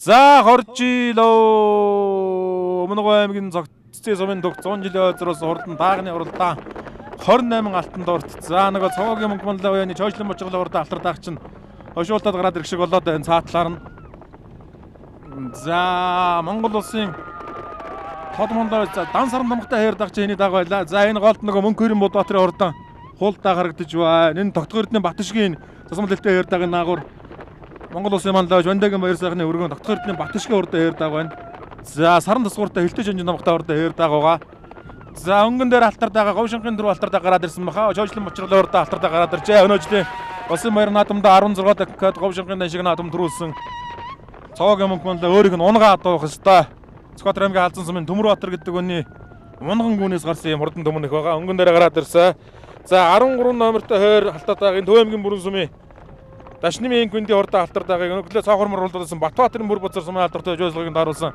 За хоржилоо Өмнөг аймгийн Цогцын сумын төгс 100 жилийн ойзроос хурдан даагны уралдаан 28 алтан дурт. За нөгөө цогогийн мөнгөмлөө үеийн чойшлон бочрлын уралдаан алтар даагч нь хошуултад гараад ирэх шиг болоод энэ цаатлаар нь. За Монгол улсын тод мондоо дан саран дамгатай хаяр дагч эний даг байлаа. За энэ голд нөгөө Мөнх Хөрийн Будбаатарын уралдаан хуултаа харагдаж байна. Энэ Тогтгордны Батшгийн засмал дэлтэй хаяр дагийн наагур Монгол улсын манлайж Вандагийн баяр сайхны өргөн Тогтгордны Батшгийн уралдаан хаяр даг байна. За саран тасгууртай хилтэй жанжин дамгатай уралдаан хаяр даг байгаа. За өнгөн дээр алтар дагаа говшинхын дөрөв алтар даг гараад ирсэн баха. Чойшлон бочрлын уралдаан алтар даг гараад иржээ. Өнөөжлийн улсын баяр наадамда 16 дахиад говшинхын шиг наадам төрүүлсэн. Цогогийн мөнгөмлөө өөрийг нь унгаа адуух ёстой. Сквадр аймгийн Халзан сумын Төмөрбаатар гэдэг үний унган гүнээс гарсан юм хурдан төмөн их байгаа. Өнгөн дээр гараад ирсэн. За 13 номертой хойр алтаадагийн Төв аймгийн бүрэн сумын Дашнымын гүндийн уралдаан алтар дагийг өнөглөө цаахурмар уралдаасан Батбаатарын бүр бузар сумын алдартай жуулгыг даруулсан.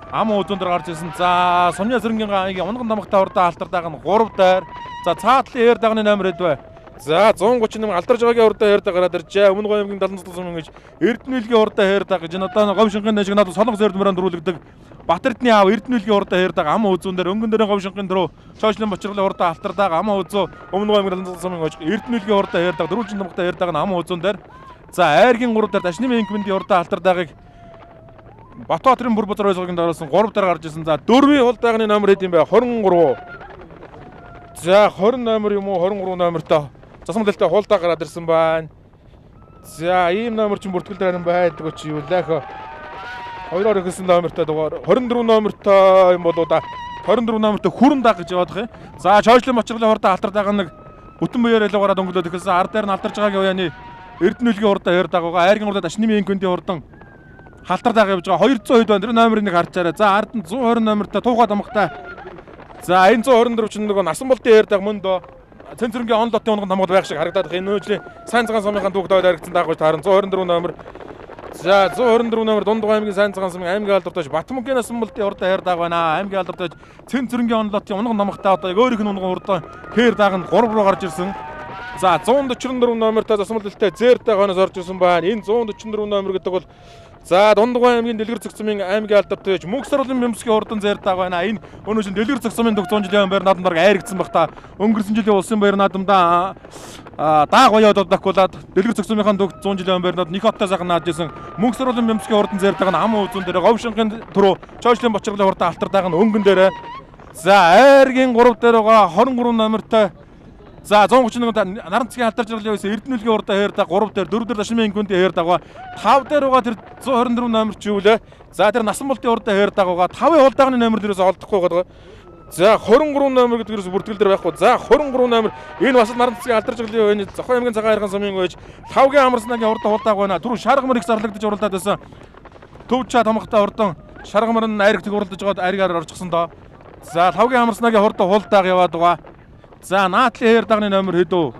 Ам үзүүн дээр гарч ирсэн. За Сумья Сэрэнгийн гагийн унган дамгатай уралдаан алтар дааг нь 3 дайр. За цаатлын хаяр дагны номер хэд вэ? За 138 алдарж байгаагийн уралдаан хаяр даг гараад иржээ. Өмнөг аймгийн 77 сумын гэж Эрдэнэлгийн уралдаан хаяр даг гэж одоо говшинхын шиг надад солонго зөрдмөрөнд дөрүүлэгдэг. Батэрдны аав Эрдэнэлгийн уралдаан хаяр даг ам үзүүн дээр өнгөн дээр говшинхын дөрөв чойшлон бочрлын уралдаан алтар даг ам үзүү Өмнөг аймгийн 77 сумын гэж Эрдэнэлгийн уралдаан хаяр даг дөрвөлжин дамгатай хаяр даг нь ам үзүүн дээр. За айргийн 3 дээр Дашнымын инкмэндийн уралдаан алтар дагыг Батбаатарын бүр бузар ойлголгын даруулсан 3 дээр гарч ирсэн. За 4-ийн хулдаагны номер хэд юм бэ? 23. За 20 номер юм уу? 23 номертой засмал дэлтэй хулдаа гараад ирсэн байна. За ийм номер чинь бүртгэл дээр харин байдаг ч юу лаах. 2-оор ихсэн номертой дугаар 24 номертой юм болоо да. 24 номертой хүрэн даг гэж яваад байгаа юм. За чойшлон бочрлын уралдаан алтар даг нэг бүтэн буяар ялгараад өнгөлөөд ихсэн. Ар дээр нь алдарж байгаагийн уяаны Эрдэнэлгийн уралдаан хаяр даг байгаа. Айргийн уралдаан Дашнымын инкмэндийн уралдаан халтар даг явж байгаа 200 хэд байна. Тэр номерыг нэг харчаарай. За ард нь 120 номертой Туухай дамгатай. За энэ 124 чинь нөгөө насан болтын хаяр даг мөн доо. Цэнцэрэнгийн он лотын унган хамгаал байх шиг харагдаад байна. Энэ нөөжлийн сайн цагаан сумынхаа түүхтэй харагдсан дагаж таарна 124 номер. За 124 номер Дундгой аймгийн сайн цагаан сумын аймгийн алдартай Батмөнхийн насан болтын уралдаан хаяр даг байна. Аймгийн алдартай Цэнцэрэнгийн он лотын унган хамгаалтай одоо өөрийнх нь унган уралдаан хаяр даг нь 3 руу гарч ирсэн. За 144 номертой засмал дэлтэй зээртэй гооноос орж ирсэн байна. Энэ 144 номер гэдэг бол за Дундгой аймгийн Дэлгэр цогцмын аймгийн алдартай Мөнх Саруулын Бямсгийн урдан зээртэй байна. Энэ өнөөдөр Дэлгэр цогцмын 100 жилийн баяр наадамд айрагдсан баг та. Өнгөрсөн жилийн улсын баяр наадамда дааг боёод одохгүй Дэлгэр цогцмынхаа 100 жилийн баяр наадамд нэг хоттой сайхан нааж исэн. Мөнх Саруулын Бямсгийн урдан зээртэй гана ам үзүүн дээр говшинхын төрөө чойшлон бочрлын уралдаан алтар даг нь өнгөн дээр. За айргийн 3 дээр байгаа 23 номертой. За 131 наран цэгийн алдарж байгаагийн үеэс Эрдэнэлгийн уралдаан хаяр даг 3 дээр 4 дээр Дашнымын инкмэндийн хаяр даг 5 дээр байгаа тэр 124 номер ч юу лээ. За тэр насан болтын уралдаан хаяр даг байгаа 5-ын хулдаагны номер дээрээс олдохгүй байгаа. За 23 номер гэдгээрээс бүртгэл дээр байхгүй. За 23 номер энэ бас наран цэгийн алдарж байгаагийн үеийн Зохион аймгийн цагаан хайрхан сумын үеж 5-гийн амарснагийн уралдаан хулдааг байна. Түрүү шаргамар их зарлагдаж уралдаад байсан. Төвча тамхтай урдан шаргамар нь айрагт уралдаж байгаад айргаар орчихсон доо. За 5-гийн амарснагийн уралдаан хулдааг яваад байгаа. За наатлын хаяр дагны номер хэд вэ?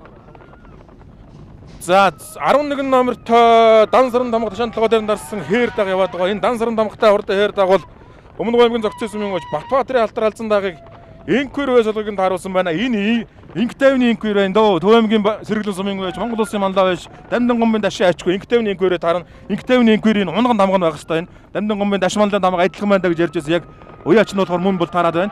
За 11 номертой дан саран дамгатай шантлогоо дээр дарсан хаяр даг яваад байгаа. Энэ дан саран дамгатай уралдаан хаяр даг бол Өмнөг аймгийн Цогцын сумын гоч Батбаатарын алтар алзан дагыг инквэр солгогийн тааруулсан байна. Энэ инктавны инквэр байна дөө. Төв аймгийн Сэргэлэн сумын гоч Монгол улсын манлаа байж Дамдан гомбын дашин ачгүй инктавны инквэрээ таарна. Инктавны инквэрийн унган дамган байх хэрэгтэй байна. Дамдан гомбын дашин манлаа дамга адилхан байна гэж ярьж байсан. Яг уяач нь болохоор мөн бол таарад байна.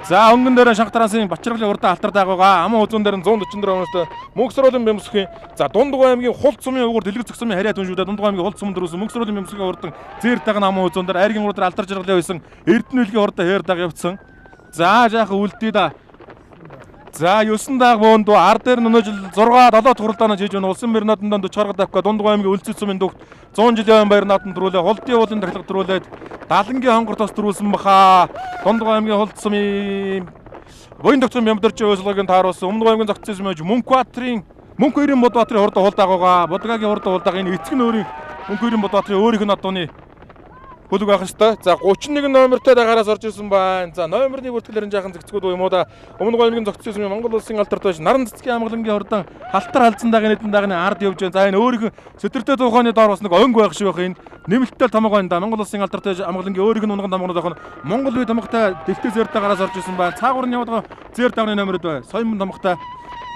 За өнгөн дээр Шанхтарасын Бачргалын уралдаан алтар даг байгаа. Ам үзүүн дээр 144 оноотой Мөнх Саруулын Бямсгийн за Дундгой аймгийн Хулт сумын өвгөр Дэлгэр цогцмын харьяа түншүүдэ Дундгой аймгийн Хулт сумын дөрөсөн Мөнх Саруулын Бямсгийн урдан зээр даг ам үзүүн дээр айргийн уралдаан алтар жаргалын байсан Эрдэнэлгийн уралдаан хаяр даг явцсан. За жаахан үлдээ да. За 9 даг боонд ар дээр өнөө жил 6-7 туралдаанаа хийж байна. Улсын баяр наадамд чаргад авах Дундгой аймгийн Үлцэт сумын дөгт 100 жилийн баяр наадамд төрүүлээ. Холдын уулын дахилга төрүүлээд Далангийн хонгор тос төрүүлсэн баха. Дундгой аймгийн Холд сумын Буян тогтсон Бямдэрч ойлголгын тааруулсан Өмнөг аймгийн Цогцын сумын Мөнх Хөрийн Будбаатарын уралдаан хулдааг байгаа. Будгагийн уралдаан хулдааг энэ эцэг нь өөрийн Мөнх Хөрийн Будбаатарын өөрийнх нь адууны хөлөг байх ёстой. За 31 номертой дагараас орж ирсэн байна. За номерны бүртгэлээр жаахан зэгцгүүд юм уу да. Өмнөг аймгийн Цогцын сумын Монгол улсын алдартай наран цэцгийн амгалангийн уралдаан халтар халзан дагийн нэдэн дагны ард явж байна. За энэ өөрийнх сэтэртэй тухайны доор бас нэг өнг байх шиг байх энэ нэмэлттэй тамга байна да. Монгол улсын алдартай амгалангийн өөрийнх нь унган тамгууд байх нь Монгол үе тамгатай дэлхтэй зээртэй гараас орж ирсэн байна. Цаагуур нь яваад байгаа зээр дагны номер хэд вэ? Соён тамгатай.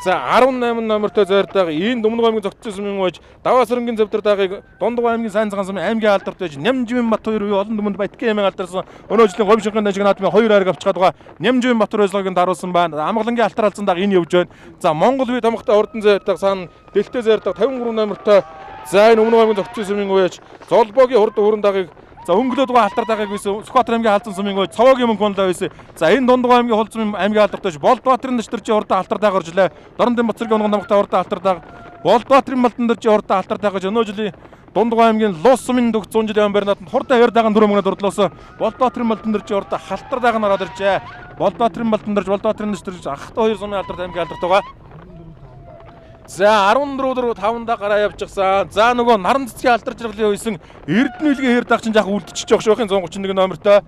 За 18 номертой зайртайг энэ Думнаг аймгийн зохицсон сумын байж Даваа сэрэнгийн завдартайг Дундгой аймгийн сайн цагаан сумын аймгийн алдарт байж Нямживэн Бат 2 олон дүмэнд Баткийн аймгийн алдарсан өнөө жилийн говь шинхэн дашиг наадмын 2 хайрыг авч байгаа Нямживэн Батөр байцлагыг даруулсан байна. Амгалангийн алтар алцсан даг энэ явж байна. За Монгол бие тамхтай хурдан зайртайг цаана дэлтэй зайртайг 53 номертой за энэ Өмнөг аймгийн зохицсон сумын байж Золбогийн хурдан хүрэн дагыг за өнгөлөөд байгаа алтар дагыг байсан Сүхбаатар аймгийн халдсан сумын гой Цовоогийн мөнгө онлоо байсан. За энэ Дундгой аймгийн хул сумын аймгийн алдартай Болдбаатарын дэвтэрчийн хурдан алтар даг оржлаа. Дорнодын Бацэргийн онгон намхтай хурдан алтар даг Болдбаатарын Малдан дэрчийн хурдан алтар даг гэж өнөө жилийн Дундгой аймгийн Лус сумын төгс 100 жилийн баринад хурдан хайр даган 4 мөнгөд дурлуулсан. Болдбаатарын Малдан дэрчийн хурдан халтар даг нь ороод иржээ. Болдбаатарын Малдан дэрч Болдбаатарын дэвтэрч ахтай 2 сумын алдартай аймгийн алдарт байгаа. За 14 5-да гараа явчихсан. За нөгөө наран цэцгийн алтар жаргалын үйсэн Эрдэнэлгийн хайр даг чинь яг үлдчихэж явах шүүхийн 131 номертой.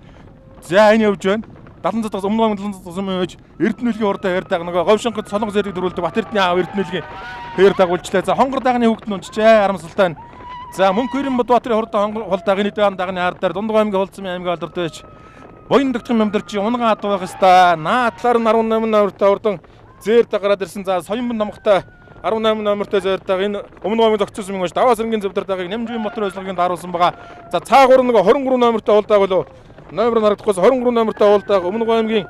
За энэ явж байна. 70 цадгаас Өмнөг аймгийн 70 сумын байж Эрдэнэлгийн хурдан хайр даг нөгөө говь шинхэд солонгос зэрэг дөрүүлдэг Бат Эрдэнэ аав Эрдэнэлгийн хайр даг үлчлээ. За хонгор дагны хөвгт нь унчжээ Арамсалтай. За Мөнх Ирэн Бадбаатарын хурдан хол дагны дэвэн дагны ардаар Дундгой аймгийн хол сумын аймгийн алдарт байж Боён дэгтгэн мэмдэрч унган ад байх хэвээр наадлаар нь 18 номертой хурдан зээр дагараад ирсэн. За Соёнбан намхтай 18 номертой зайртайг энэ Өмнөг аймгийн зохицсон сумын байж Даваа сэрэнгийн завдартайг Нямживэн Батөр байцлагыг даруулсан байгаа. За цаагуур нөгөө 23 номертой хулдаг болов. Номер нь харагдахгүйс 23 номертой хулдаг Өмнөг аймгийн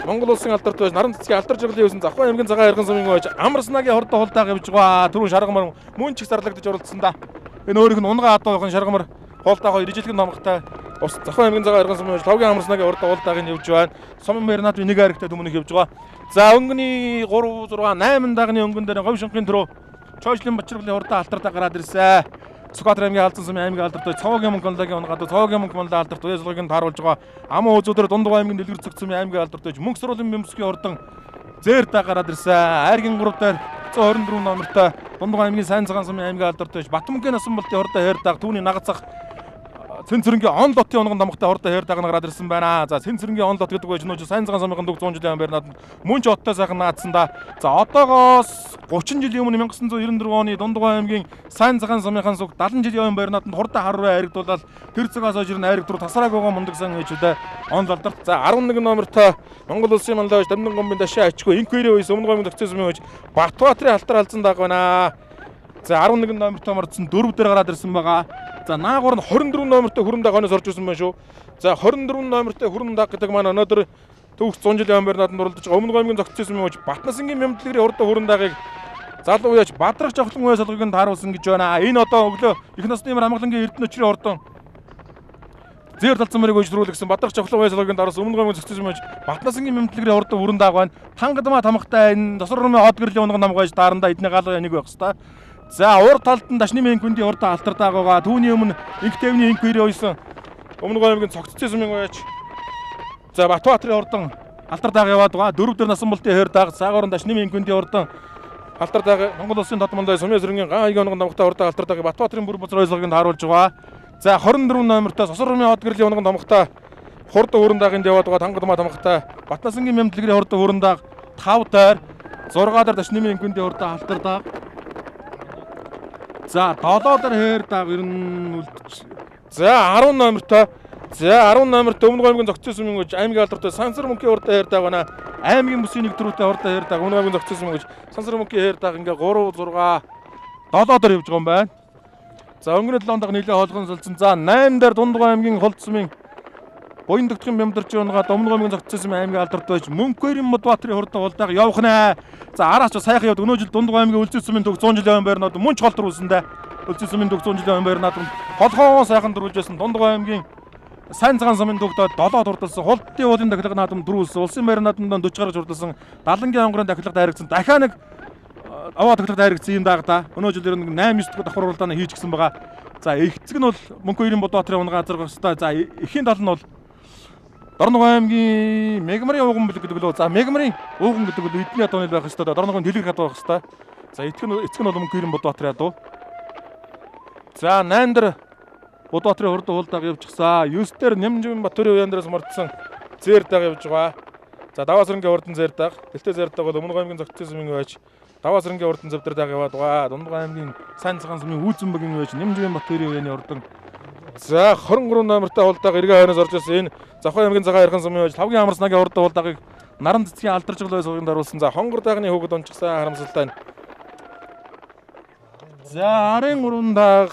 Монгол улсын алдарт байж наран цэцгийн алтар жаргалын юусэн Завхан аймгийн цагаан хайрхан сумын байж Амарснагийн хурдан хулдаг явж байгаа. Түрүүн шаргамар мөн ч их зарлагдаж оролцсон да. Энэ өөрийнх нь унгаа адуухан шаргамар хулдаг хоёр ижилхэн номхтой ус Завхан аймгийн цагаан хайрхан сумын байж Лавгийн Амарснагийн хурдан хулдаг нь явж байна. Сумын маринад нэг хайртай дүмнэх явж байгаа. За өнгөний 3 6 8 дагны өнгөн дээр говь шинхийн төрөө Чойжлын Бачиргалын хурдан алтартаа гараад ирсэн. Сүхбаатар аймгийн халдсан сумын аймгийн алдарт Цовоогийн мөнгө онлогийн унгад Цовоогийн мөнгө онлоо алдарт уяслагыг тааруулж байгаа. Аман үзүүдээр Дундгой аймгийн дэлгэр зөх сумын аймгийн алдарт мөнгө сургуулийн бэмсгийн хурдан зээрдэ гараад ирсэн. Айргийн 3 дээр 124 номертой Дундгой аймгийн сайн цагаан сумын аймгийн алдарт Батмөнгийн насан болтын хурдан хайр даг түүний нагацах Цэнцэрэнгийн он лотын онгон намхтай хурдан хайр даг гараад ирсэн байна. За Цэнцэрэнгийн он лот гэдэг байж нөөж сайн цагаан сумын дуг 100 жилийн баринад мөн ч оттой сайхан наадсан да. За одоогоос 30 жилийн өмнө 1994 оны Дундгой аймгийн сайн цагаан сумынхан сүг 70 жилийн баринад хурдан харуу хайргдуулаад тэр цагаас хойш ирнэ хайргдруу тасрааг байгаа мундаг сан ээжүүдээ он лалдарт. За 11 номертой Монгол улсын манлайж Дамнан гомбын дашаа ачгүй инквери үйс Өмнөг аймгийн зохицсон сумын байж Батбаатарын алтар алзан даг байна. За 11 номертой мордсон 4 дээр гараад ирсэн байгаа. За наагур нь 24 номертой хүрэн даг хонос орж ирсэн байна шүү. За 24 номертой хүрэн даг гэдэг маань өнөөдөр төвх 100 жилийн баринад дурлаж байгаа Өмнөг аймгийн зохицсон сумын байж Батнасангийн мэмдлэгрийн хурдан хүрэн дагыг залуу яаж Бадрах жавхлан үе солгыг тааруулсан гэж байна. Энэ одоо өглөө их насны амгалангийн Эрдэнэ өчрийн хурдан зээр талцсан мөрийг үйлчлүүлсэн Бадрах жавхлан үе солгыг тааруулсан Өмнөг аймгийн зохицсон сумын байж Батнасангийн мэмдлэгрийн хурдан хүрэн даг байна. Тангадмаа тамхтай энэ Досор румын хот гэрлийн унган нам гойж дарандаа эдний гал нэг байх хэвээр. За урд талд нь дашны мэнкүндийн хурдан алтар даг байгаа. Түүний өмнө инктэвний инквери ойсон Өмнөг аймгийн цогццсон сумын байж за Батбаатарын хурдан алтар даг яваад байгаа. 4 дээр насан болтын хайр даг цаагаарн дашны мэнкүндийн хурдан алтар даг Монгол улсын тодмолтой сумын сэрэнгийн ган аягийн онгон намхтай хурдан алтар даг Батбаатарын бүр бозор ойлголгыг тааруулж байгаа. За 24 номертой Сосор румын хот гэрлийн онгон намхтай хурдан хүрэн дагынд яваад байгаа тангадмаа тамхтай Батнасангийн мэмдлэгрийн хурдан хүрэн даг 5 дээр 6 дээр дашны мэнкүндийн хурдан алтар даг. За 7 дээр хайр даг ер нь үлдчих. За 10 номертой. За 10 номертой Өмнөг аймгийн зохицсон сумын гэж аймгийн алдартай Сансар мөнхийн хурдан хайр даг байна. Аймгийн бүсийн нэг төрөйтэй хурдан хайр даг Өмнөг аймгийн зохицсон сумын гэж Сансар мөнхийн хайр даг ингээ 3 6 7 дээр явж байгаа юм байна. За өнгөрийн 7 даг нийлээ хоолгон солилцсон. За 8 дээр Дундгой аймгийн холд сумын Боён дэгтгэн мэмдэрч унгаад Өмнөг аймгийн зохицсон сумын аймгийн алдарт байж Мөнх Ирэн Бадбаатарын хурдан хулдаг явах нэ. За араас ч сайхан явд өнөө жил Дундгой аймгийн үлзий сумын төг 100 жилийн байрнууд мөн ч гол төрүүлсэн дэ. Үлзий сумын төг 100 жилийн байрнууд холгоо сайхан төрүүлж байсан Дундгой аймгийн сайн цагаан сумын төгтөд 7 турдалсан хултын уулын дахилга наадам дөрүүлсэн улсын байрнааданд 40 гаруй хурдалсан далангийн онгорын дахилгад хайргацсан дахиад нэг аваа дахилгад хайргацсан юм даг та. Өнөө жил 8 9 дахь давхар уралдааны хийж гисэн байгаа. За эцэг нь бол Мөнх Ирэн Бадбаатарын унгаа азаргах хэвээр. За эхийн тал нь бол Дорногой аймгийн Мегмарын ууган бүлэг гэдэг лөө. За Мегмарын ууган гэдэг бол эдний адууны байх хэвээр. Дорногын дэлгэр хадуу байх хэвээр. За эцэг нь бол Мөнх Ирэн Бадбаатарын адуу. За 8 дээр Бадбаатарын хурдан хулдаг явчихсан. 9 дээр Нямживэн Батөрийн уян дээрээс мордсон зээр даг явж байгаа. За Даваа сэрэнгийн хурдан зээр даг. Дэлтэй зээр даг бол Өмнөг аймгийн зохицсон сумын байж Даваа сэрэнгийн хурдан завдар даг яваад байгаа. Дундгой аймгийн сайн цагаан сумын Үүзэнбэгийн байж Нямживэн Батөрийн уяны хурдан за 23 номертой хулдаг эргээ хойноос орж ирсэн энэ Завхан аймгийн цагаан хайрхан сумын байж Лавгийн Амарснагийн хурдан хулдагыг наран цэцгийн алдаржгал байсгыг даруулсан. За хонгор дагны хөвгөд онцгсан харамсалтай. За арын урундаг.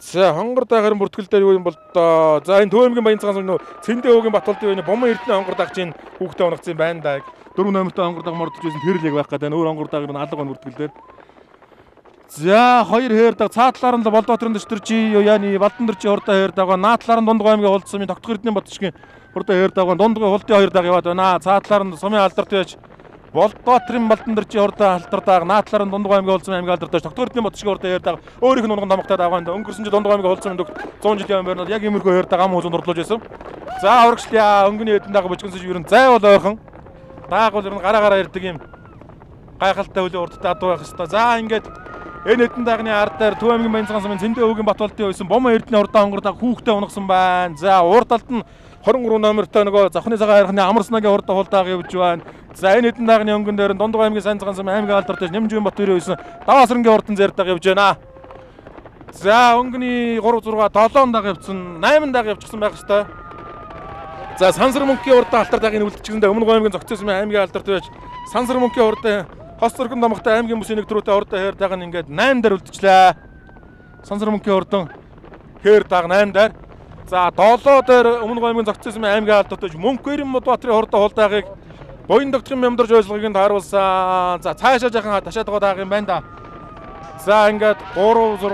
За хонгор дагарын бүртгэл дээр юу юм бол доо. За энэ Төвөмгийн Баян цагаан нөө Цэндэ өвгийн Батболдын үеийн Бомон Эрдэнэ хонгор дагч энэ хүүхдээ унагцсан байна да. 4 номертой хонгор даг мордож байсан тэр л яг байх гэдэг. Өөр хонгор даг нь алга гон бүртгэл дээр. За хоёр хеэр даг цаатлаар нь Болдбаатарын дөчтөрчи яаны Балдандэрчи хурдан хеэр даг наатлаар нь Дундгой аймгийн Хулд сумын Тогтгор Эрдэнэ Батшгийн хурдан хеэр даг Дундгой Хулдын хоёр даг яваад байна. Цаатлаар нь сумын алдарт байж Болдбаатарын Балдандэрчи хурдан алдарт даг наатлаар нь Дундгой аймгийн Хулд сумын аймгийн алдарт байж Тогтгор Эрдэнэ Батшгийн хурдан хеэр даг өөрийнх нь унган томогтой дагаанд өнгөрсөн жил Дундгой аймгийн Хулд сумын 100 жилийн өмнө яг иймэрхүү хеэр даг ам үзүүнд орлуулж байсан. За урагшлаа өнгөний эдэн даг бочгонсож ерөн зай бол ойрхон дааг бол ерөн гараа ирдэг юм гайхалтай хөлийн урдтай адуу байх хэвээр. За ингээд энэ эдэн дагны ард дээр Төв аймгийн Баян цагаан сумын Цэндэ өвгийн Батболдын байсан Бомон Эрдэнэ хурдан хонгор даг хүүхдээ унагсан байна. За урд талд нь 23 номертой нөгөө Завхны цагаан хайрхны Амарснагийн хурдан хулдааг явж байна. За энэ эдэн дагны өнгөн дээр нь Дундгой аймгийн Сайн цагаан сумын аймгийн алдарт Нэмжүүн Батбөрийн байсан Даваасрангийн хурдан зайрдаг явж байна. За өнгөний 3 6 7 даг явцсан 8 даг явчихсан байх хэвээр. За Сансар мөнхийн хурдан алтар дагыг үлдчихсэндээ өмнө Гомгийн Зогцсон сумын аймгийн алдарт байж Сансар мөнхийн хурдан Хос зөргөн домогтой аймгийн бүсийн нэг төрөтэй хурдан хеэр даг нь ингээд 8 дээр үлдчихлээ. Сансар мөнхийн хурдан хеэр даг 8 дээр. За 7 дээр өмнө Гомгийн Зогцсон сумын аймгийн алдарт байж Мөнх Эрен Бодбаатарын хурдан хулдаагыг Боён доктрин мямдарж ойлгохыг тааруулсан. За цаашаа жаахан ташаад байгаа даг юм байна да. За ингээд 3 6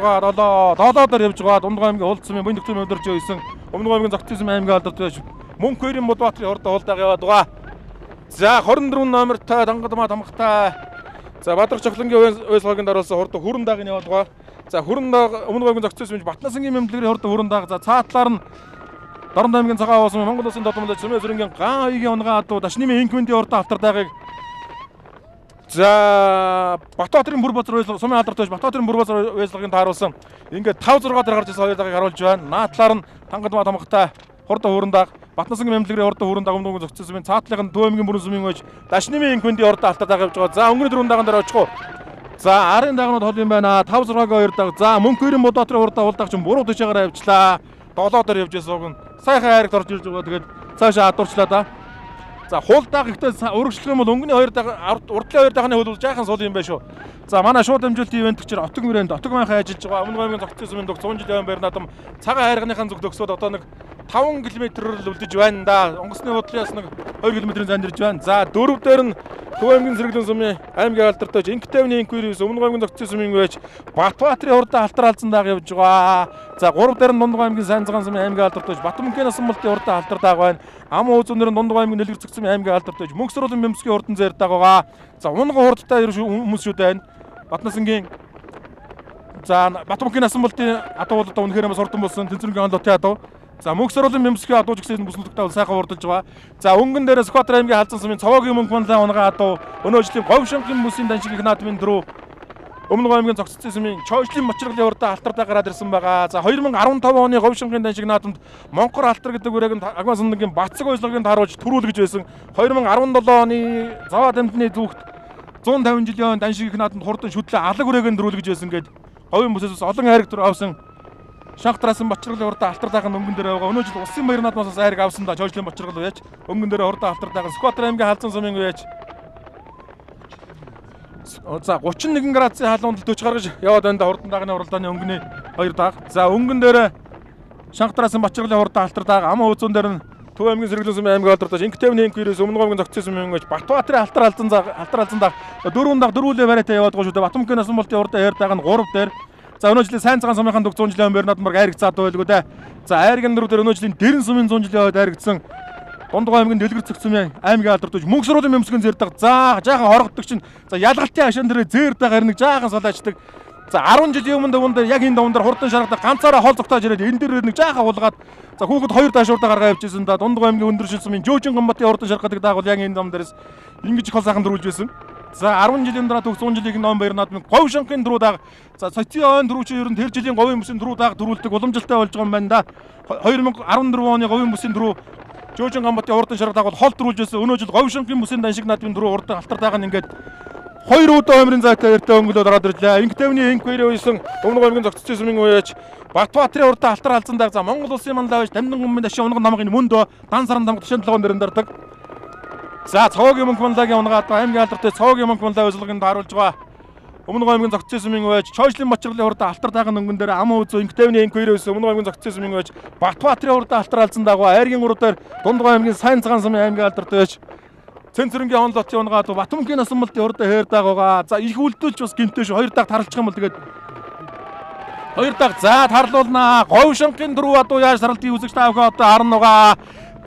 7 дээр явж байгаа Дундгой аймгийн Хулд сумын Боён доктрин мямдарж байсан өмнө Гомгийн Зогцсон сумын аймгийн алдарт байж Мөнх Эрен Бодбаатарын хурдан хулдааг яваад байгаа. За 24 номертой Дангадмаа тамгатай. За Бадрах Чохлонгийн ойсгоогийн даруулсан хурдан хүрэн дааг нь яваад байгаа. За хүрэн дааг өмнө Гомгийн Зогцсон сумын Батнасангийн мэмлэгэрийн хурдан хүрэн дааг. За цаатлаар нь Дорн аймгийн цагаан уус Монгол улсын додомлож Сүмээ зүрэнгийн ган хаягийн унгаан адуу Дашнимын инквинди хурдан алтар даагыг за Батбаатарын бүр базар ойсгоо сумын алдарт байж Батбаатарын бүр базар ойсгоогийн тааруулсан. Ингээд 5 6 дээр гарч ирсэн хоёр дагийг харуулж байна. Наатлаар нь Тангадмаа тамгатай хурдан хүрэн дааг Батнасангийн мэмлэгэрийн хурдан хүрэн дааг өмнө Зогцсон сумын цаатлын Төв аймгийн бүрэн сумын ойж Дашнимын инквинди хурдан алтар дааг явж байгаа. За өнгөрийн дөрвөн дааган дээр очихоо. За арын даагнууд хол юм байна. 5 6-гийн 2 дааг. За Мөнх Эрен Бодбаатарын хурдан хулдаач буруу төшөөгөр авчлаа. 7 дээр явж байсан уг нь сайхан хайрагт орж ирж байгаа. Тэгээд цаашаа адуурчлаа да. За хулдааг ихтэй өргөжлөх юм бол өнгөний 2 дааг урдлын 2 даагны хөл бол жаахан сул юм байна шүү. За манай шууд дамжуулалтын ивент гчээр Отог мөрөнд Отог манхай ажиллаж байгаа. Өмнө Гомгийн Зогцсон сумын 100 жилийн байр наадам цагаан хайрганыхан зүг төгсөөд одоо нэг 5 км-ээр л үлдэж байна да. Онгоцны худлаас нэг 2 км-ийн занд ирж байна. За дөрөв дээр нь Төв аймгийн Сэргэлэн сумын аймгийн алдартай Инктавны инквириус өмнө Гомгийн Зогцсон сумын байж Батбаатарын хурдан алтар алзан дааг явж байгаа. За 3 дээр нь Дундгой аймгийн Сайн цагаан сумын аймгийн алдартай Батмөнхийн Насан болтын хурдан алтар дааг байна. Ам уузунэр нь Дундгой аймгийн Нэлгэр цэгцэн аймгийн алдартай Мөнх Сургуулийн Мэмсгийн хурдан зайр дааг байгаа. За унган хурдтай хүмүүс шүү дээ. Батнасангийн за Батмөнхийн Насан болтын адуу болоо үнэхээр бас хурдан болсон Тэнцвэргийн онлотын адуу. За Мөнх Сургуулийн Мэмсгийн адуу жигсээс бүслэлттэй бол сайхан хурдалж байгаа. За өнгөн дээр Скватер аймгийн Халзан сумын Цовоогийн Мөнх манлаа унгаа адуу өнөө жилийн Говьшингийн бүсийн даншиг их наадмын дөрөв өмнө Гомгийн Зогцсон сумын Чойжлын Мочиргалын хурдан алтартаа гараад ирсэн байгаа. За 2015 оны Говьшингийн даншиг наадамд Монкор алтар гэдэг үрээнд Агмаа Сандангийн Бацэг ойслогын тааруулж төрүүлгэж байсан. 2017 оны Заваа дамтны зүгт 150 жилийн даншиг их наадамд хурдан шүтлээ алаг үрээнд төрүүлгэж байсан гээд говийн бүсээс олон хайраг төр авсан. Шахтрасан Бочиргалын хурдан алтар дааг нь өнгөн дээр байгаа. Өнөө жил Улсын баяр наадмаас хайраг авсан да. Чойжлын Бочиргал байж өнгөн дээр хурдан алтар дааг Скватер аймгийн Халзан сумын байж за 31 градусын халуунд төч гаргаж яваад байна да. Хурдан даагны уралдааны өнгөний 2 дааг. За өнгөн дээр Шахтрасан Бочиргалын хурдан алтар дааг ам уузун дээр нь Төв аймгийн Сэргэлэн сумын аймгийн алдартай Инктавны инквириус өмнө Гомгийн Зогцсон сумын байж Батбаатарын алтар алзан дааг дөрвөн дааг дөрвөлээ барайтай яваад байгаа шүү дээ. Батмөнхийн Насан болтын хурдан хеэр дааг нь 3 дээр. За өнөө жилийн Сайн цагаан сумынхан 100 жилийн байр наадмаар айрагцаад байлгүй дээ. За айргийн дөрөв дээр өнөө жилийн Дэрэн сумын 100 жилийн хойд айрагдсан Дундгой аймгийн Дэлгэр цэгцэн аймгийн алдарт Мөнх Сургуулийн Мэмсгийн зэрдэг. За жаахан хоргоддог чинь за ялгалтын хашаан дээр зээрдэг харин нэг жаахан солиачдаг. За 10 жилийн өмнө даван дээр яг энэ даван дээр хурдан шаргадаг ганцаараа хол зогтоож ирээд энэ дээр нэг жаахан улгаад за хүүхэд хоёр даашуурдаа гаргаа явьжсэн да. Дундгой аймгийн Өндөр шин сумын Жөөжин гомбатын хурдан шаргадаг дааг бол яг энэ даван дээрээс ингэж хол сайхан дөрүүлж байсан. За 10 жилийн дараа төгс 100 жилийн ном баяр наадмын Говьшингийн дөрөв дааг. За социалын ойн дөрөв чи ер нь тэр жилийн говийн бүсийн дөрөв дааг дөрүүлдэг уламжлалтай болж байгаа юм байна да. 2014 оны говийн бүсийн дөрөв Жөөжин гомбатын хурдан шаргадаг бол хол дөрүүлж байсан. Өнөө жил Говьшингийн бүсийн даншиг наадмын дөрөв хурдан алтар дааг нь ингээд 2 удаа өмрийн зайтай эртээ өнгөлөд ороод ирлээ. Инктавны инквири үйсэн өмнө Гомгийн Зогцсон сумын үеч Батбаатарын хурдан алтар алзан дааг. За Монгол улсын манлаа байж Дамдын гүмэн дашин унган намгын мөндөө дан саран дамг тушаан толгоон дээр дардаг. За цавуугийн Мөнхманлагийн унгаад аймгийн алдартай цавуугийн Мөнхманлаг өсөлгөнд харуулж байгаа. Өмнөг аймгийн зогцсон сумын байж Чойшлын Мочрлын хурд алтар таагийн өнгөн дээр ам үзүү инктевний инквирэс өмнөг аймгийн зогцсон сумын байж Батбаатарын хурд алтар алзан дагуу айргийн урдаар Дундгой аймгийн сайн цагаан сумын аймгийн алдартай байж Цэнцэрэнгийн онлотын унгаад Батмөнхийн насамбалтын хурд хээр дагуугаа. За их үлдүүлж бас гимтэйш хоёр даг тарлчих юм бол тэгээд хоёр даг за тарлуулнаа. Говь шанхын дөрөв адуу яаж саралтын үзэгч таавхаа одоо харна угаа.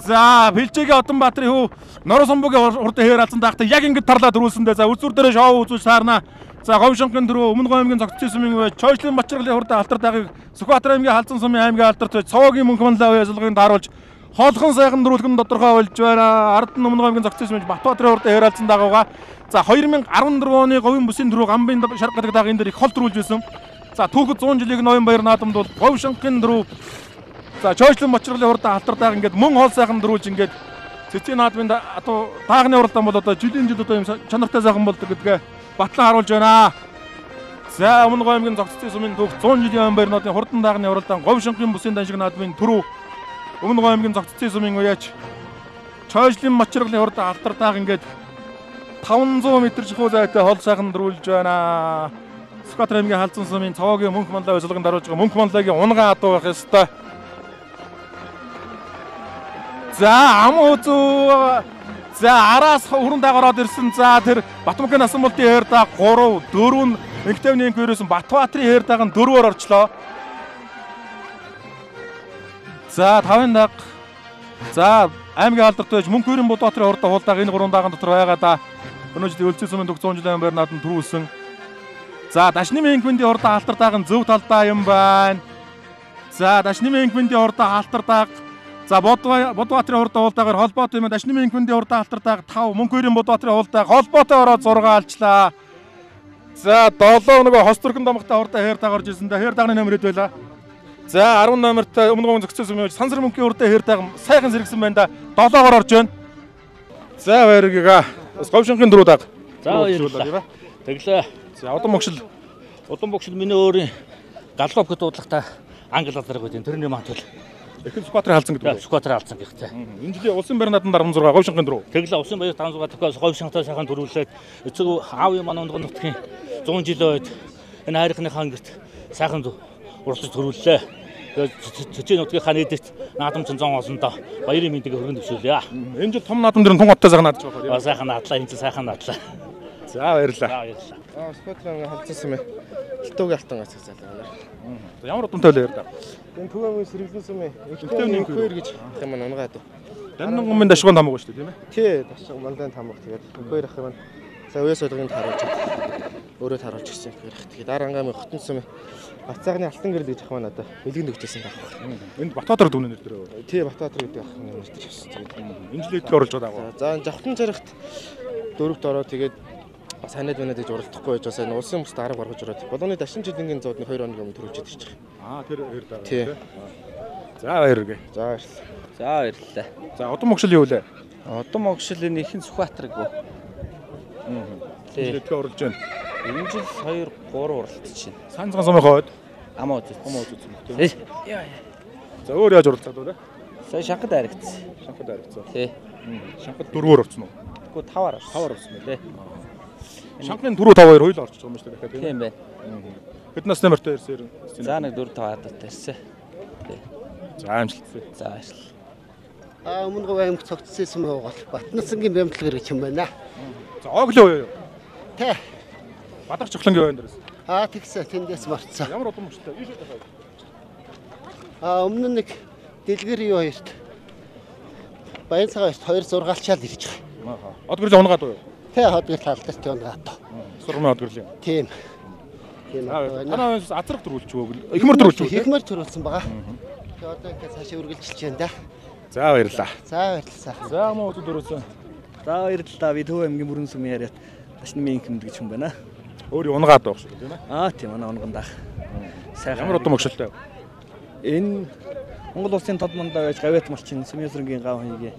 За Бэлчээгийн Одонбаатарын хүү Нороо Сумбугийн хурд хээр алзан дагтаа яг ингэж тарлаад өрүүлсэндээ за үзүр дээр шоу үзүүлж таарна. За Говь шанхын дөрөв өмнөг аймгийн зогцсон сумын байж Чойшлын Мочрлын хурд алтар дагыг Сүхбаатар аймгийн Халзан сумын аймгийн алдарт цавуугийн Мөнхманлаг ясалгыг харуулж хоолхон сайхан дөрүүлгэн тодорхой болж байна. Ард нь өмнөг аймгийн зогцсон сумын Батбаатарын хурд хээр алзан дагууга. За 2014 оны говийн бүсийн дөрөв гамбын шарга гэдэг дагийн дээр их хол төрүүлж байсан. За түүхэд 100 жилийн ноён баяр наадамд бол Говь шанхын дөрөв за Чойшлын Мочрлын хурд алтар даг ингээд мөн хоол сайхан дөрүүлж ингээд цэцгийн наадмын одоо таагны уралдаан бол одоо жилийн жил одоо юм чанартай сайхан болдог гэдгээ батлан харуулж байна. За өмнөг аймгийн зогцсон сумын түүх 100 жилийн ноён баяр наадмын хурдан даагны уралдаан Говь шанхын бүсийн даншиг наадмын түрүү өмнөг аймгийн зогцсон сумын уяач Чойшлын Мочрлын хурд алтар даг ингээд 500 м шихүү зайтай хол сайхан дөрүүлж байна. Сүхбаатар аймгийн Халзан сумын цавуугийн Мөнхманлаг өсөлгөнд харуулж байгаа Мөнхманлагийн унган адуу байх ёстой. За ам үзүү за араас хүрэн дагараад ирсэн. За тэр Батмөнхийн насамбалтын хээр даг 3 4 инктевний инквирэс Батбаатарын хээр даг нь 4-оор орчлоо. За 5 даг. За аймгийн алдарт байж Мөнхөрийн Будбаатарын хурд хуулдаг энэ 3 даган дотор байгаа да. Өнөөдөр өлзсөн сумын төгс 100 жилийн баяр наадам төрүүлсэн. За Дашны Мэнхвэндийн хурд алтар даг нь зөв талдаа юм байна. За Дашны Мэнхвэндийн хурд алтар даг. За Будбаатарын хурд хуулдагаар холбоотой юм. Дашны Мэнхвэндийн хурд алтар даг 5 Мөнхөрийн Будбаатарын хуулдаг холбоотой ороод 6 алчлаа. За 7 нөгөө хос төрхөн домогтой хурд хээр даг орж ирсэн. Хээр дагны номерд байла. За 10 номертой өмнөг аймгийн зогцсон сумын Сансар Мөнхийн хурд хээр даг сайхан сэргсэн байна да. 7-оор орж байна. За баяргаа. Бас Говь шанхын дөрөв даг. За баярлалаа. Тэглээ. За Удам богшил миний өөрийн галлоп гэд дуудлагатай англи алдарг гэдэг. Тэрний мантал. Эхлээд Сүхбаатарын Халзан гэдэг. Сүхбаатарын Халзан гэхдээ. Энэ жилийн улсын баяр наадамд 16 Говь шанхын дөрөв. Тэглээ улсын баяр 500 төгөөс Говь шанхтай сайхан дөрвөлээд эцэг аавын манай ондгон нутгийн 100 жил үед энэ хайрхныхаа гэрт сайхан уралдаж дөрвөллээ. Цэцгийн нутгийн хааны эдэрт наадам 100 олондоо баярын мэндийг хөргөн төвшүүлье. Энэ жил том наадам дээр тун оттой сайхан наадаж байгаа. Сайхан наадлаа, энэ жил сайхан наадлаа. За баярлалаа. Сүхбаатарын Халзан сумын Алтуугийн алтан гацаг залгаа. Ямар удамтай л ярьдаг. Энэ Төвөөгийн сэргэлэн сумын инктевний инквир гэж юм маань унгаад. Даннангумын дашгуун тамга шүү дээ тийм ээ. Тий, дашгуун мандын тамга тэгээд инквир ах юм. За уяс солгонд харуулж өөрөө харуулж гисэн инквир ах. Тэгээд дараа ангамын хотон сумын Бацаагны алтан гэрэл гэж ах маань одоо бэлгэн төгчсэн даа. Энд Батбаатар дүүнэ нэр дээр. Тий, Батбаатар гэдэг ах нэр дээр авсан. Энэ жил эдгээр оруулж байгаа. За Жавхтан царагт дөрөвт ороо тэгээд бас ханаад байна гэж уралдахгүй байж байгаа. Улсын бус дарга гаргаж ороод. Болооны Дашин жилийн зоодны 2 хоног өмнө төрүүлж идэж байгаа. Тэр хэр даа. Тий. За баяргээ. За баярлалаа. За баярлалаа. За Удам богшил юу вэ? Удам богшил энэ ихэн Сүхбаатарыг гоо. Тий. Эдгээр оруулж байна. Энэ жил 2 3 уралдаж байна. Сайн цагаан сумын хойд. Амаа үзсэн. Тийм. За өөр яаж уралцаад вэ? Сая шанхад харагдсан. Шанхад харагдсан. Тий. Шанхад 4-оор орсон уу? Тэгвэл 5-аар орсон. 5-аар орсон байх. Тий. Шанхны 4-5-2 хоёул орчих юм шүү дээ. Тийм байна. Хэд насны морьтой ирсэн? За нэг 4-5 хадтай ирсэн. Тий. За амжилт. За баярлалаа. Өмнө Говь аймагт цогцсон сум гол Батнасангийн бямтлаг гэж юм байна. За оглоо юу? Тий. Бадарч чухлангийн байр дээрээс. Тэгсэн тэндээс марцсан. Ямар удам мөчтэй? Өмнө нэг дэлгэр юу хоёрт Баян цагаан хоёрт 2 зургаалчаал ирж байгаа. Одгөрлөө унгаад уу? Тий, одгөр талдарт унгаад. Сурмын одгөрлөө. Тийм. Танаа азрах төрүүлж өгөө. Ихмэр төрүүлж өгөө. Ихмэр төрүүлсэн байгаа. Тэгээ одоо ингээд цаашаа үргэлжилж байна да. За баярлалаа. За баярлалаа. За муу үзэл дөрүүлсэн. За баярлалаа. Би Төв аймгийн бүрэн сумын яриад Дашны Мэнхвэнд гэж хүн байна. Өөрийн унгаад байх шүү тийм ээ. Тийм манай унгандаа. Сайхан ямар удам өгшөлтэй. Энэ Монгол улсын тод мандаа байж гавьяат малчин Сүмьясрынгийн гав хаягийн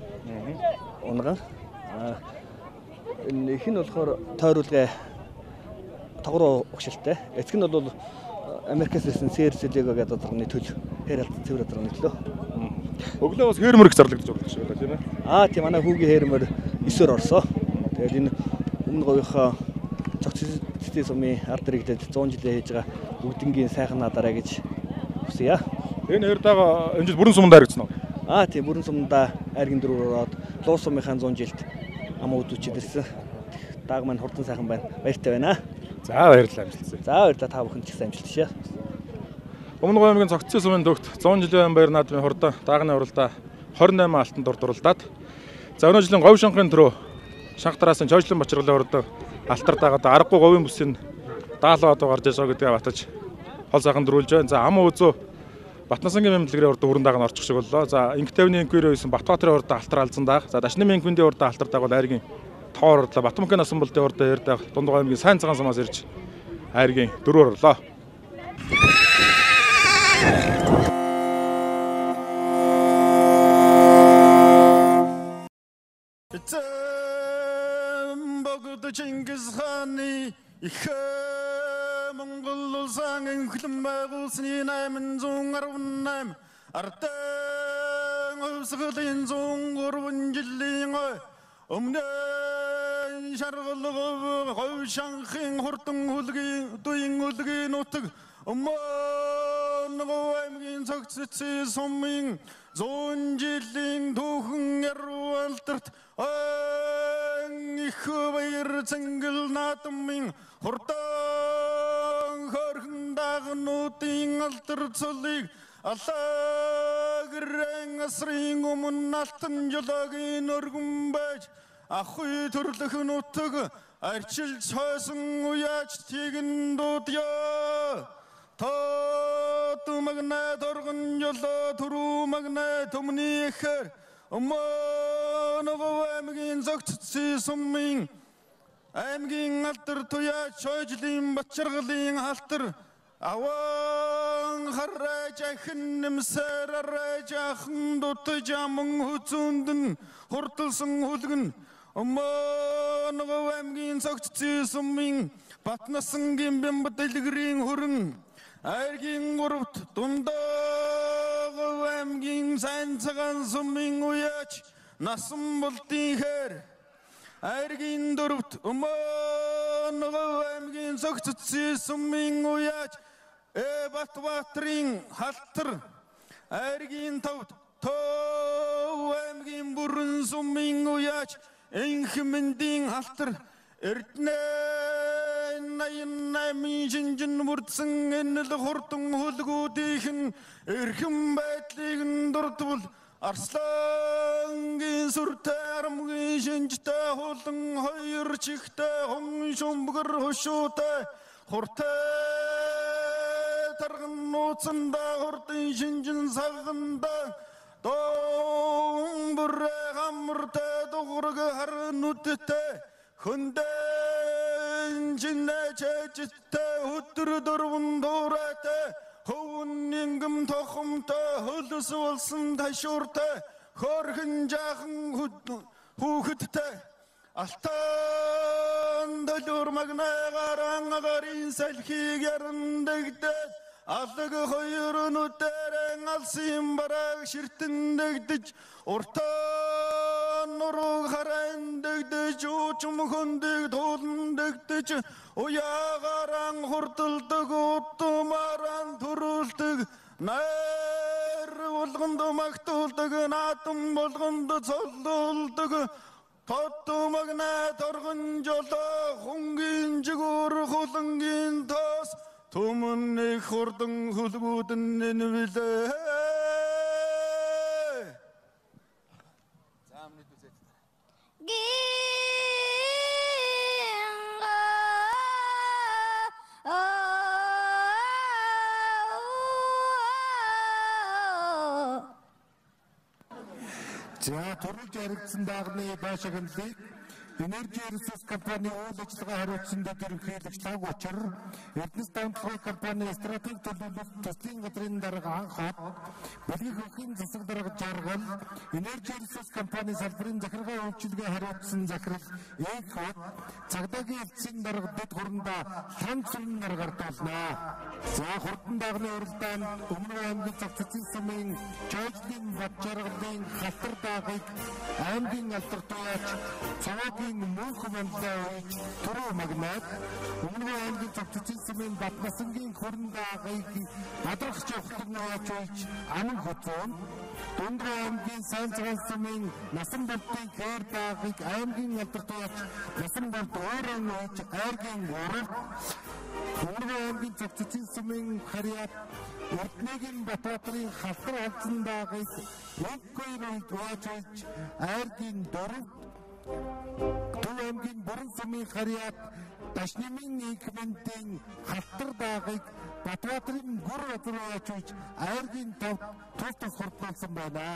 унган. Энэ их нь болохоор тойруулгын тогроо өгшөлтэй. Эцэг нь бол Америкээс ирсэн Сэрсэлего гэдэг доторны төл хэр алт цэвэр доторны төлөө. Өглөө бас хээрмөр их зарлагдаж байгаа шүү дээ тийм ээ. Тийм манай хүүгийн хээрмөр 9-оор орсоо. Тэгээд энэ өмнө говийнхоо цогцлын сумын ард иргэдэд 100 жилээ хийж байгаа бүгднгийн сайхан надараа гэж хүсье. Энэ хоёр дагаа энэ жил бүрэн суманд харагдсан уу? Тийм бүрэн сумдаа айргийн дөрөөр ороод Луус сумынхаа 100 жилд ам үүдүүчид ирсэн. Дааг маань хурдан сайхан байна. Баяртай байна. За баярлалаа амжилтсаа. За баярлалаа та бүхэнд ч гэсэн амжилтшээ. Өмнө Говь аймгийн цогцлын сумын төвд 100 жилийн баяр наадмын хурдан даагны уралдаа 28 алтан дур дурлаад за өнөө жилийн говь шанхын төрөө шанх тараас чойжлон бочрголын хурдан алтар даагаад аргагүй говийн бүсийн даалгаа одоо гарч байгаа гэдгээ батаж хол сайхан дөрүүлж байна. За ам үзөө Батнасангийн мэмлэгрийн урд хүрэн дааг нь орчих шиг боллоо. За Инхтавны инквири байсан Батбаатарын урд алтар алзан дааг. За Дашны инквиндийн урд алтар дааг бол айргийн тоор орлоо. Батманхын насан болтын урд аяр дааг Дундгой аймгийн сайн цагаан сумаас ирж айргийн дөрөөр орлоо. Чингис хааны их Монгол улсын энхлэн байгуулсны 818 ардын өвсгөлийн 103 жилийн өмнө шаргалгав говь шанхын хурдан хүлгийн дуйн үлгийн нутаг Говь аймгийн цогцлын сумын 100 жилийн түүхэн ярвалдарт их баяр цэнгэл наадмын хурдан хорхон дагнуудын алдар цолыг алаагрэн асрын өмнө алтан жолоогийн өргөн байж ахуй төрлөх нутаг арчилж хойсон уяач тэгэн дуудъя Магнай торгон жолоо түрүү магнай төмний ихэр Говь аймгийн цогцлын сумын аймгийн алдар туяа чойжлын бачаргалын алтар аван хараж ахин нэмсээр араж ахан дутаж аман хүзүүндэн хурдалсан хүлгэн Говь аймгийн цогцлын сумын Батнасангийн бямбат дэлгэрийн хүрэн айргийн гуравт дундаа Говь аймгийн сайн цагаан сумын уяач насан болтын хэр айргийн дөрөвт Говь аймгийн цогцлын сумын уяач Батбаатрын халтар айргийн тавт Говь аймгийн бүрэн сумын уяач Энхмэндийн халтар Эрдэнэ наймын шинжин бүрдсэн энэл хурдан хөлгүүдийнхэн эрхэм байдлыг дурдвал Арслангийн сүртэй арамгийн шинжтэй хулан хоёр чихтэй хон шумбгэр хушуутай хуртай тарган нууцанда хурдан шинжин саганда Домбрэ хамртай дуграг харнуудтай Хүндэн жинэжтэй өдөр дөрвөн дуурайтай хөвөн нингэм тохомтой хөлөс болсон ташууртай хорхон жаахан хүүхэдтэй алтан төлөөр магнайгаар ангарын салхийг ярандагдаад алаг хоёр нүдэрэн алсын бараг ширтэндэгдэж уртаа нуруу харандэгдэж уучм хөндөг тууландэгдэж уяагаран хурдалдаг утумаран төрүүлдэг найр болгонд магтуулдаг наадам болгонд цоллуулдаг Тодмагнай торгон жолоо хунгийн жигүүр хулангийн тос Түмэн их хурдан хөлгүүдэн нэнвэлээ. За минут үзээд. За турж яригдсан даагны байшаа хөндлөе. Энерги ресурс компани үйл ажиллагаа хариуцсан дэд ерөнхийлөгч Лаг Учир, Эрдэнэс дамтлагын компани стратеги төлөвлөлт төслийн газрын дарга анхаад бүлгийн хөрхийн засаг дарга Жаргал, энерги ресурс компани салбарын захиргаа үйлчилгээ хариуцсан захирал Эхот, цагдаагийн эцсийн дарга дэд хурандаа санцрын даргаар туулнаа. За хурдан дагны уралдаанд Өмнөд аймгийн Цогццын сумын Жойжлын Батжаргалын халтар даагыг аймгийн алдар туяач Цаваагийн мөнх манлаа үйж түрүү магнаад Өмнөд аймгийн Цогццын сумын Батмасангийн хурдан даагыг бадрах жавхлаг нууж үйж аман хөцөн Дундгай аймгийн Сайнцган сумын Насан болтын хэр даагыг аймгийн алдар туяач Насан болт өөрөө нууж айргийн урав Өмнөд аймгийн Цогццын сумын Харьяат Эрдэнэгийн Батбаатарын халтар алдсан даагыг Өнгөөр уяажж айргийн дөрөв Төв аймгийн Бүрэн сумын Харьяат Дашнымын инкментийн халтар даагыг Батбаатарын гүр газар уяажж айргийн тав тус хурдуулсан байна.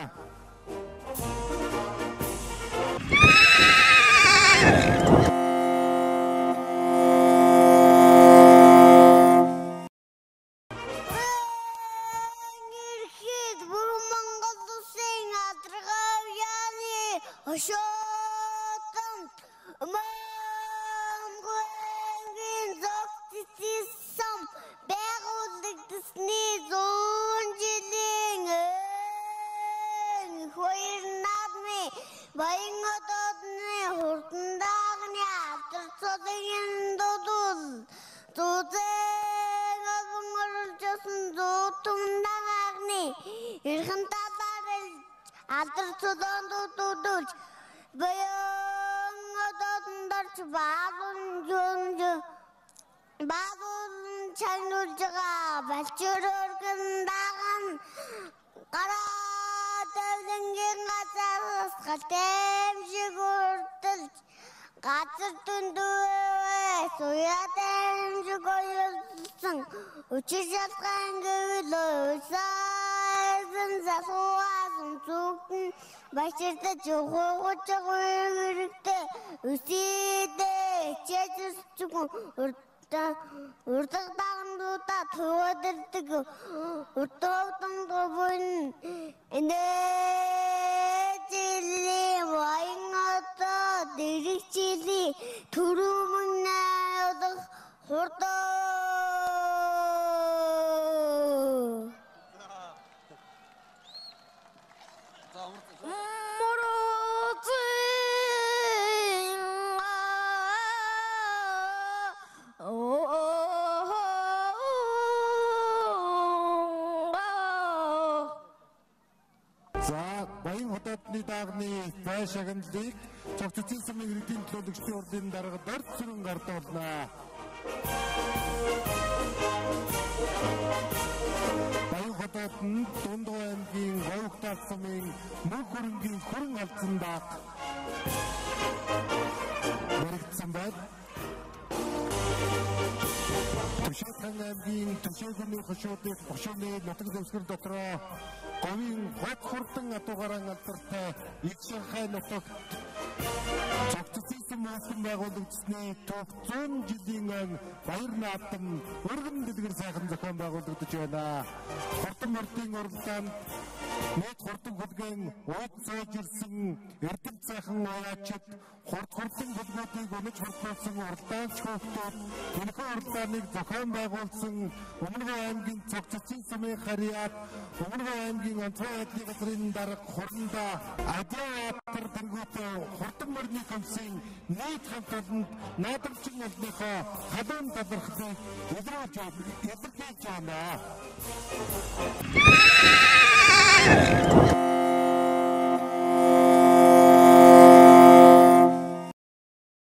Бачирта жохогч гэрэгтэй үсэдэ чэжсчгүй урдаг дагнуудаа төвөдөрдөг урдовтон говын энэжили вайнгата дэрэгчили түрүүмнээ одох хурдаа дагны байшаганлыг Цогццын сумын иргэдийн төлөөлөгчдийн урдын дарга дорд сүрэн гардуулнаа. Баян хотод нь Дундгай аймгийн Говьтал сумын мөнх хөрөнгийн хөрөн алдсан дааг баригдсан байна. Төшөөхан аймгийн Төшөөгний хошууны нутаг дэвсгэр дотроо говийн хот хурдан атугаран алдартай их Шанхай нутагт Цогццын сумын байгуулагдсны төв 100 жилийн ан баяр наадам өргөн дэлгэр сайхан зохион байгуулагдаж байна. Хурдан мөрдийн уралдаанд нийт хурдан хөдгөн уйд сууж ирсэн эрдэм сайхан уяачид хурдан хөдгүүдийг өнөж хурдуулсан уралдаанч хүүхдүүд энэхүү уралдааныг зохион байгуулсан Өмнөд аймгийн Цогццын сумын Харьяат Өмнөд аймгийн онцгой байдлын газрын дарга хурандаа Адиатар тэнгүүтээ хурдан мөрний комиссийн нийт хамтлаганд наадамчин олныхоо халуун талархлыг илэрхийлж байна.